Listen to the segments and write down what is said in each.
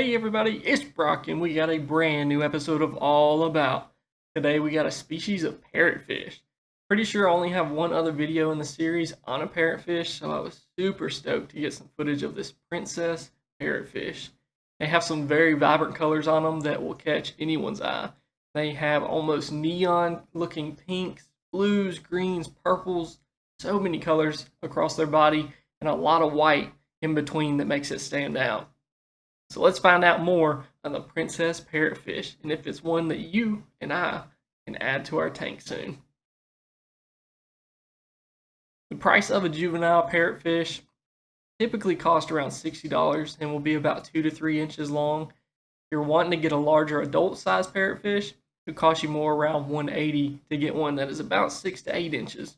Hey everybody, it's Brock and we got a brand new episode of All About. Today we got a species of parrotfish. Pretty sure I only have one other video in the series on a parrotfish, so I was super stoked to get some footage of this princess parrotfish. They have some very vibrant colors on them that will catch anyone's eye. They have almost neon looking pinks, blues, greens, purples, so many colors across their body and a lot of white in between that makes it stand out. So let's find out more on the princess parrotfish and if it's one that you and I can add to our tank soon. The price of a juvenile parrotfish typically costs around $60 and will be about 2 to 3 inches long. If you're wanting to get a larger adult size parrotfish, it would cost you more around $180 to get one that is about 6 to 8 inches.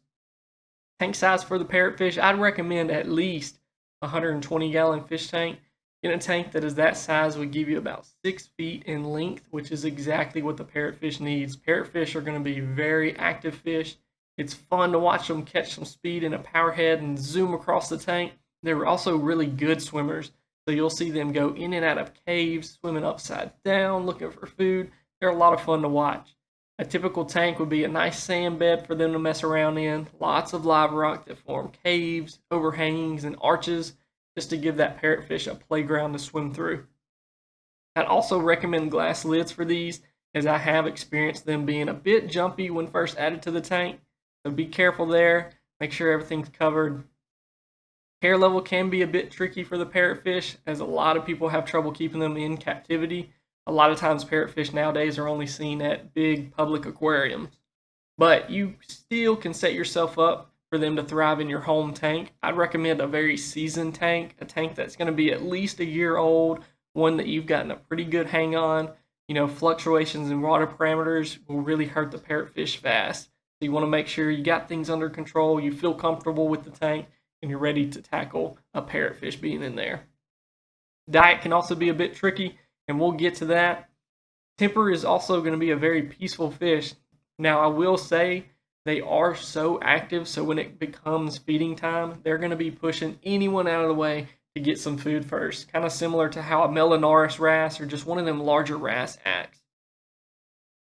Tank size for the parrotfish, I'd recommend at least a 120-gallon fish tank. In a tank that is that size would give you about 6 feet in length, which is exactly what the parrotfish needs. Parrotfish are going to be very active fish. It's fun to watch them catch some speed in a powerhead and zoom across the tank. They're also really good swimmers, so you'll see them go in and out of caves, swimming upside down, looking for food. They're a lot of fun to watch. A typical tank would be a nice sand bed for them to mess around in, lots of live rock that form caves, overhangings, and arches, just to give that parrotfish a playground to swim through. I'd also recommend glass lids for these, as I have experienced them being a bit jumpy when first added to the tank, so be careful there, make sure everything's covered. Care level can be a bit tricky for the parrotfish, as a lot of people have trouble keeping them in captivity. A lot of times parrotfish nowadays are only seen at big public aquariums, but you still can set yourself up for them to thrive in your home tank. I'd recommend a very seasoned tank, a tank that's going to be at least a year old, one that you've gotten a pretty good hang on. Fluctuations in water parameters will really hurt the parrotfish fast. So you want to make sure you got things under control, you feel comfortable with the tank, and you're ready to tackle a parrotfish being in there. Diet can also be a bit tricky, and we'll get to that. Temper is also going to be a very peaceful fish. Now, I will say, they are so active, so when it becomes feeding time, they're going to be pushing anyone out of the way to get some food first. Kind of similar to how a Melanoris wrasse or just one of them larger wrasse acts.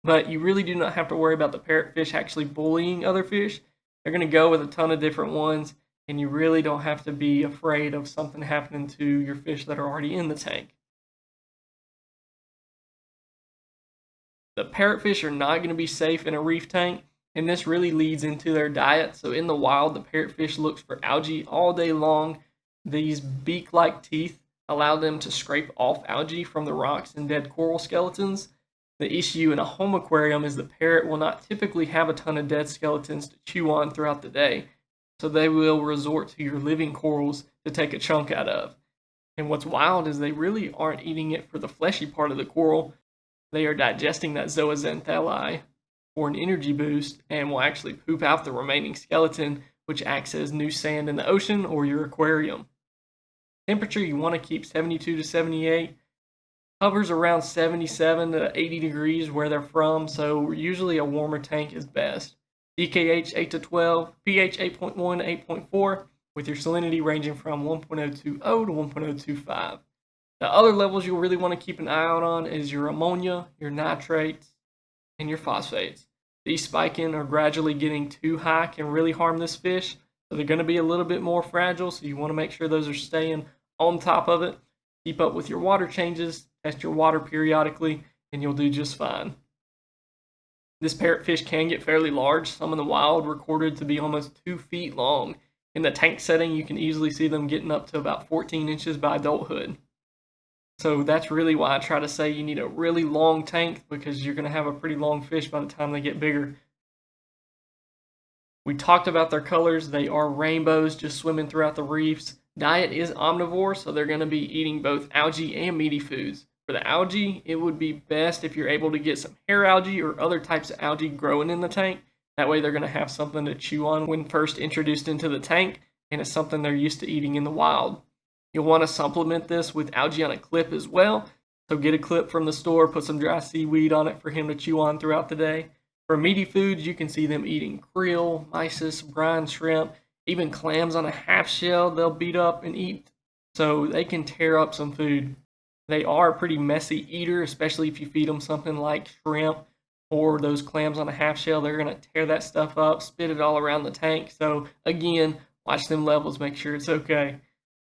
But you really do not have to worry about the parrotfish actually bullying other fish. They're going to go with a ton of different ones, and you really don't have to be afraid of something happening to your fish that are already in the tank. The parrotfish are not going to be safe in a reef tank, and this really leads into their diet. So in the wild, the parrotfish looks for algae all day long. These beak-like teeth allow them to scrape off algae from the rocks and dead coral skeletons. The issue in a home aquarium is the parrot will not typically have a ton of dead skeletons to chew on throughout the day, so they will resort to your living corals to take a chunk out of. And what's wild is they really aren't eating it for the fleshy part of the coral. They are digesting that zooxanthellae for an energy boost and will actually poop out the remaining skeleton, which acts as new sand in the ocean or your aquarium. Temperature, you want to keep 72 to 78. Hovers around 77 to 80 degrees where they're from, so usually a warmer tank is best. DKH 8 to 12, pH 8.1 to 8.4, with your salinity ranging from 1.020 to 1.025. The other levels you'll really want to keep an eye out on is your ammonia, your nitrates, and your phosphates. These spiking or gradually getting too high can really harm this fish, so they're going to be a little bit more fragile, so you want to make sure those are staying on top of it. Keep up with your water changes, test your water periodically, and you'll do just fine. This parrotfish can get fairly large, some in the wild recorded to be almost 2 feet long. In the tank setting, you can easily see them getting up to about 14 inches by adulthood. So that's really why I try to say you need a really long tank, because you're going to have a pretty long fish by the time they get bigger. We talked about their colors. They are rainbows just swimming throughout the reefs. Diet is omnivore, so they're going to be eating both algae and meaty foods. For the algae, it would be best if you're able to get some hair algae or other types of algae growing in the tank. That way they're going to have something to chew on when first introduced into the tank, and it's something they're used to eating in the wild. You'll want to supplement this with algae on a clip as well. So get a clip from the store, put some dry seaweed on it for him to chew on throughout the day. For meaty foods, you can see them eating krill, mysis, brine shrimp, even clams on a half shell they'll beat up and eat. So they can tear up some food. They are a pretty messy eater, especially if you feed them something like shrimp or those clams on a half shell. They're going to tear that stuff up, spit it all around the tank. So again, watch them levels, make sure it's okay.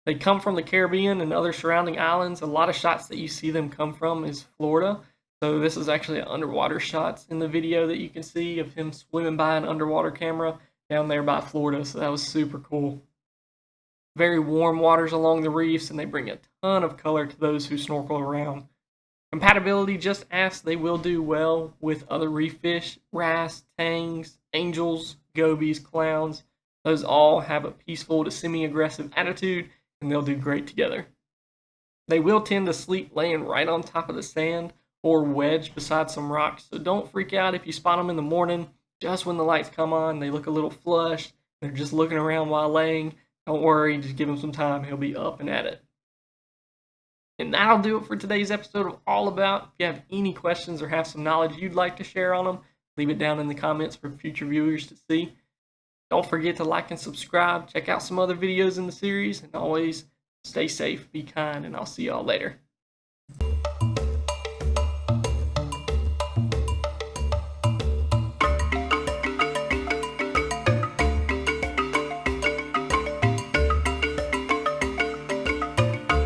They come from the Caribbean and other surrounding islands. A lot of shots that you see them come from is Florida. So this is actually an underwater shots in the video that you can see of him swimming by an underwater camera down there by Florida. So that was super cool. Very warm waters along the reefs, and they bring a ton of color to those who snorkel around. Compatibility, just ask, they will do well with other reef fish, wrasse, tangs, angels, gobies, clowns. Those all have a peaceful to semi-aggressive attitude, and they'll do great together. They will tend to sleep laying right on top of the sand or wedged beside some rocks, so don't freak out if you spot them in the morning. Just when the lights come on, they look a little flushed, they're just looking around while laying. Don't worry, just give him some time, he'll be up and at it. And that'll do it for today's episode of All About. If you have any questions or have some knowledge you'd like to share on them, leave it down in the comments for future viewers to see. Don't forget to like and subscribe, check out some other videos in the series, and always stay safe, be kind, and I'll see y'all later.